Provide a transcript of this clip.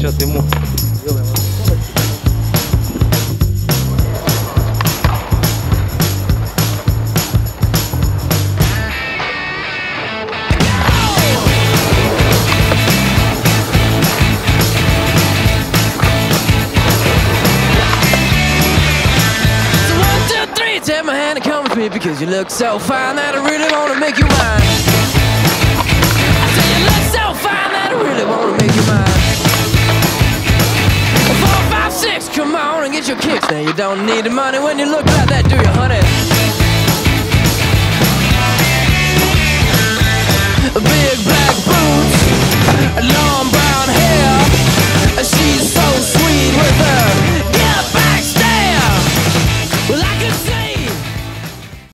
Сейчас ему сделаем. Take my hand and come with me because you look so fine that I really wanna make you mine. I said you look so fine that I really wanna make you mine. 4, 5, 6, come on and get your kicks. Now you don't need the money when you look like that, do you, honey?